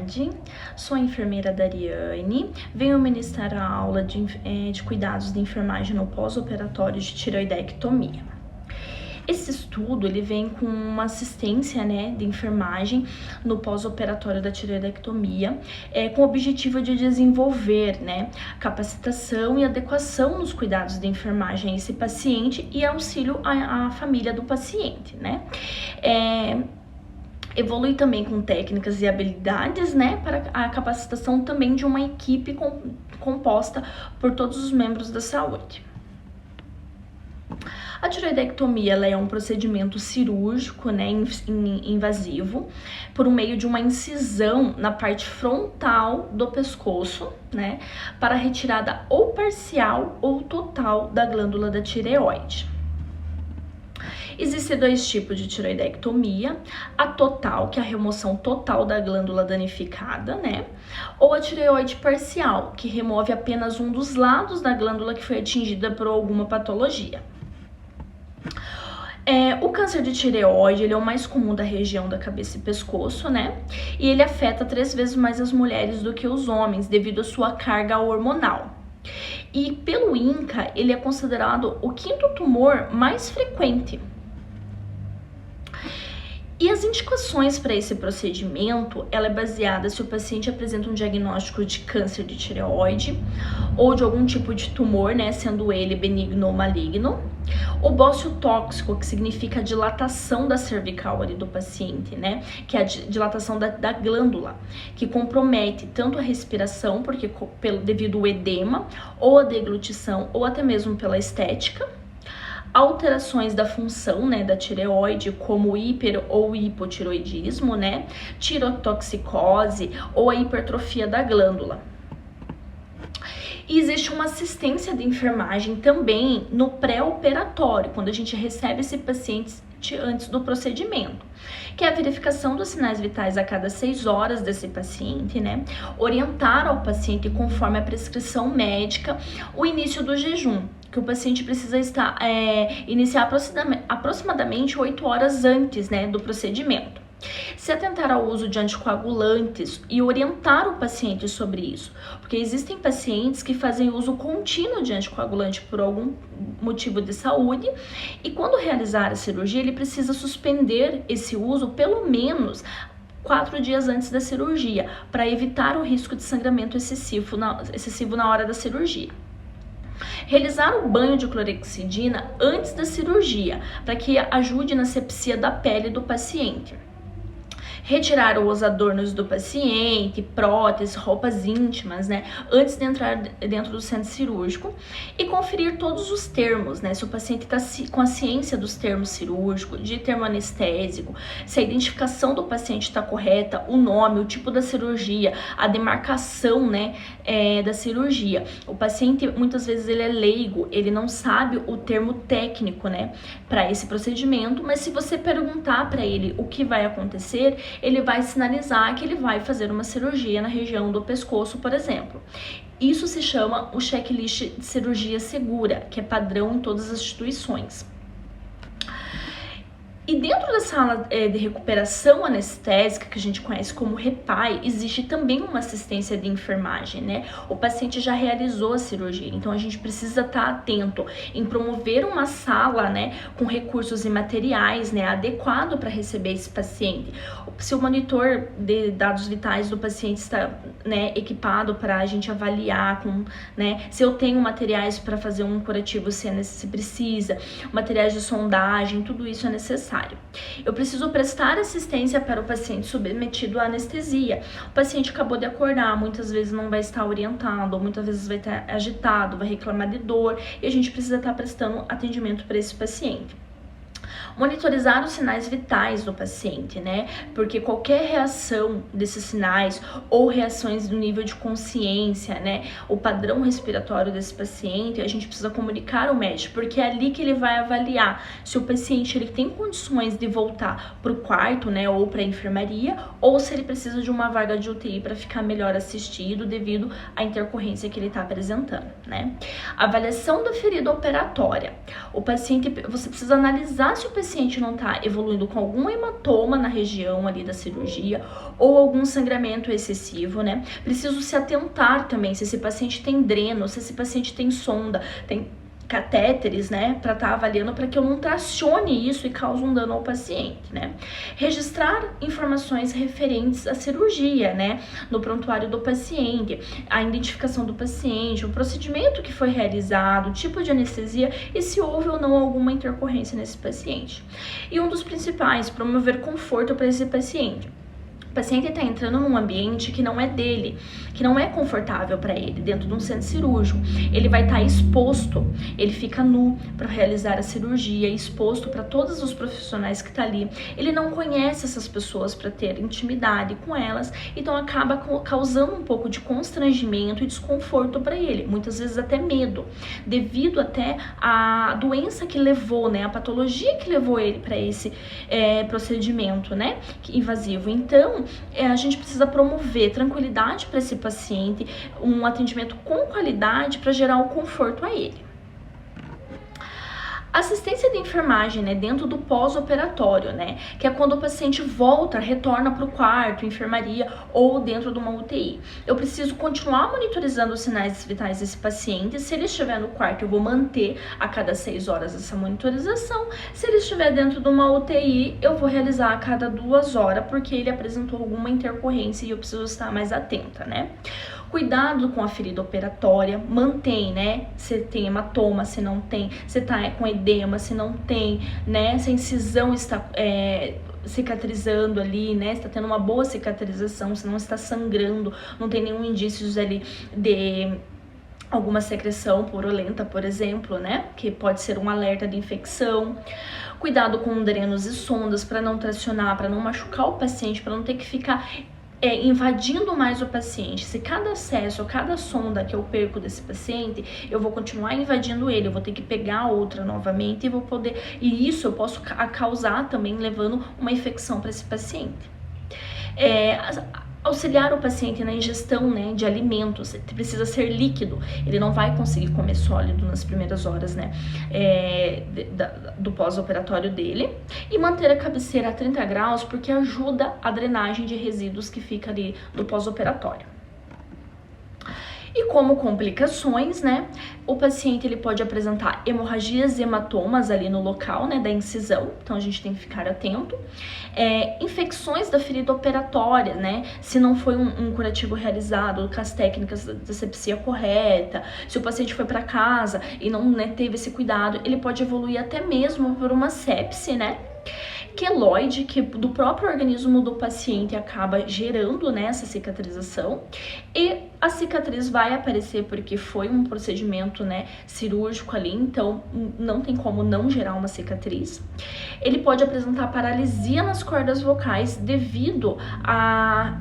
tarde, sou a enfermeira Dariane, venho ministrar a aula de cuidados de enfermagem no pós-operatório de tireoidectomia. Esse estudo, ele vem com uma assistência, de enfermagem no pós-operatório da tireoidectomia, com o objetivo de desenvolver, capacitação e adequação nos cuidados de enfermagem a esse paciente e auxílio à família do paciente, Evolui também com técnicas e habilidades, para a capacitação também de uma equipe composta por todos os membros da saúde. A tireoidectomia ela é um procedimento cirúrgico, invasivo, por meio de uma incisão na parte frontal do pescoço, para a retirada ou parcial ou total da glândula da tireoide. Existem dois tipos de tireoidectomia, a total, que é a remoção total da glândula danificada, ou a tireoide parcial, que remove apenas um dos lados da glândula que foi atingida por alguma patologia. O câncer de tireoide ele é o mais comum da região da cabeça e pescoço, e ele afeta 3 vezes mais as mulheres do que os homens, devido à sua carga hormonal. E pelo INCA, ele é considerado o 5º tumor mais frequente. E as indicações para esse procedimento, ela é baseada se o paciente apresenta um diagnóstico de câncer de tireoide ou de algum tipo de tumor, sendo ele benigno ou maligno. O bócio tóxico, que significa a dilatação da cervical ali do paciente, que é a dilatação da glândula, que compromete tanto a respiração, porque devido ao edema, ou a deglutição, ou até mesmo pela estética. Alterações da função, da tireoide, como hiper ou hipotiroidismo, tirotoxicose ou a hipertrofia da glândula. E existe uma assistência de enfermagem também no pré-operatório, quando a gente recebe esse paciente antes do procedimento, que é a verificação dos sinais vitais a cada 6 horas desse paciente, orientar ao paciente conforme a prescrição médica o início do jejum, que o paciente precisa iniciar aproximadamente 8 horas antes, do procedimento. Se atentar ao uso de anticoagulantes e orientar o paciente sobre isso, porque existem pacientes que fazem uso contínuo de anticoagulante por algum motivo de saúde e quando realizar a cirurgia ele precisa suspender esse uso pelo menos 4 dias antes da cirurgia, para evitar o risco de sangramento excessivo na hora da cirurgia. Realizar o banho de clorexidina antes da cirurgia, para que ajude na asepsia da pele do paciente. Retirar os adornos do paciente, próteses, roupas íntimas, antes de entrar dentro do centro cirúrgico e conferir todos os termos, se o paciente está com a ciência dos termos cirúrgicos, de termo anestésico, se a identificação do paciente está correta, o nome, o tipo da cirurgia, a demarcação, da cirurgia. O paciente, muitas vezes, ele é leigo, ele não sabe o termo técnico, para esse procedimento, mas se você perguntar para ele o que vai acontecer, ele vai sinalizar que ele vai fazer uma cirurgia na região do pescoço, por exemplo. Isso se chama o checklist de cirurgia segura, que é padrão em todas as instituições. E dentro da sala de recuperação anestésica, que a gente conhece como REPAI, existe também uma assistência de enfermagem, O paciente já realizou a cirurgia, então a gente precisa estar atento em promover uma sala, com recursos e materiais, adequado para receber esse paciente. Se o monitor de dados vitais do paciente está, equipado para a gente avaliar, se eu tenho materiais para fazer um curativo se precisa, materiais de sondagem, tudo isso é necessário. Eu preciso prestar assistência para o paciente submetido à anestesia. O paciente acabou de acordar, muitas vezes não vai estar orientado, muitas vezes vai estar agitado, vai reclamar de dor e a gente precisa estar prestando atendimento para esse paciente. Monitorizar os sinais vitais do paciente, porque qualquer reação desses sinais ou reações do nível de consciência, o padrão respiratório desse paciente, a gente precisa comunicar ao médico, porque é ali que ele vai avaliar se o paciente ele tem condições de voltar para o quarto, ou para a enfermaria, ou se ele precisa de uma vaga de UTI para ficar melhor assistido devido à intercorrência que ele está apresentando, Avaliação da ferida operatória. O paciente, você precisa analisar se o paciente paciente não está evoluindo com algum hematoma na região ali da cirurgia ou algum sangramento excessivo, né? Preciso se atentar também se esse paciente tem dreno, se esse paciente tem sonda, tem catéteres, né, para estar avaliando para que eu não tracione isso e cause um dano ao paciente, né? Registrar informações referentes à cirurgia, né, no prontuário do paciente, a identificação do paciente, o procedimento que foi realizado, o tipo de anestesia e se houve ou não alguma intercorrência nesse paciente. E um dos principais, promover conforto para esse paciente. O paciente está entrando num ambiente que não é dele, que não é confortável para ele, dentro de um centro cirúrgico. Ele vai estar exposto, ele fica nu para realizar a cirurgia, exposto para todos os profissionais que estão ali. Ele não conhece essas pessoas para ter intimidade com elas, então acaba causando um pouco de constrangimento e desconforto para ele, muitas vezes até medo, devido até à doença que levou, né, a patologia que levou ele para esse procedimento, né, invasivo. Então, a gente precisa promover tranquilidade para esse paciente, um atendimento com qualidade para gerar um conforto a ele. Assistência de enfermagem, né, dentro do pós-operatório, né, que é quando o paciente retorna para o quarto, enfermaria ou dentro de uma UTI. Eu preciso continuar monitorizando os sinais vitais desse paciente. Se ele estiver no quarto, eu vou manter a cada 6 horas essa monitorização. Se ele estiver dentro de uma UTI, eu vou realizar a cada 2 horas, porque ele apresentou alguma intercorrência e eu preciso estar mais atenta, né? Cuidado com a ferida operatória, mantém, né, se tem hematoma, se não tem, se tá com edema, se não tem, né, se a incisão está cicatrizando ali, né, está tendo uma boa cicatrização, se não está sangrando, não tem nenhum indício ali de alguma secreção purulenta, por exemplo, né, que pode ser um alerta de infecção. Cuidado com drenos e sondas para não tracionar, para não machucar o paciente, para não ter que ficar invadindo mais o paciente. Se cada acesso, cada sonda que eu perco desse paciente, eu vou continuar invadindo ele, eu vou ter que pegar outra novamente e isso eu posso causar também levando uma infecção para esse paciente. Auxiliar o paciente na ingestão, né, de alimentos, precisa ser líquido, ele não vai conseguir comer sólido nas primeiras horas, né, do pós-operatório dele, e manter a cabeceira a 30 graus, porque ajuda a drenagem de resíduos que fica ali do pós-operatório. E como complicações, né, o paciente ele pode apresentar hemorragias e hematomas ali no local, né, da incisão, então a gente tem que ficar atento. Infecções da ferida operatória, né, se não foi um curativo realizado com as técnicas da asepsia correta, se o paciente foi para casa e não, né, teve esse cuidado, ele pode evoluir até mesmo por uma sepse, né, queloide, que do próprio organismo do paciente acaba gerando, né, essa cicatrização, e a cicatriz vai aparecer porque foi um procedimento, né, cirúrgico ali, então não tem como não gerar uma cicatriz. Ele pode apresentar paralisia nas cordas vocais devido a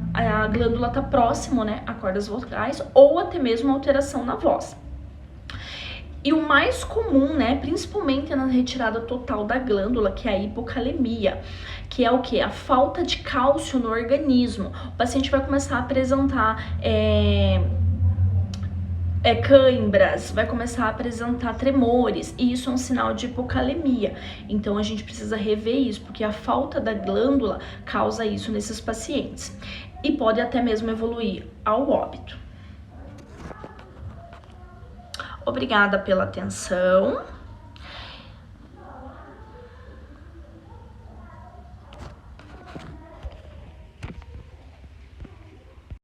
glândula estar próximo, né, a cordas vocais, ou até mesmo alteração na voz. E o mais comum, né, principalmente na retirada total da glândula, que é a hipocalemia, que é o que? A falta de cálcio no organismo. O paciente vai começar a apresentar cãibras, vai começar a apresentar tremores, e isso é um sinal de hipocalemia. Então a gente precisa rever isso, porque a falta da glândula causa isso nesses pacientes. E pode até mesmo evoluir ao óbito. Obrigada pela atenção.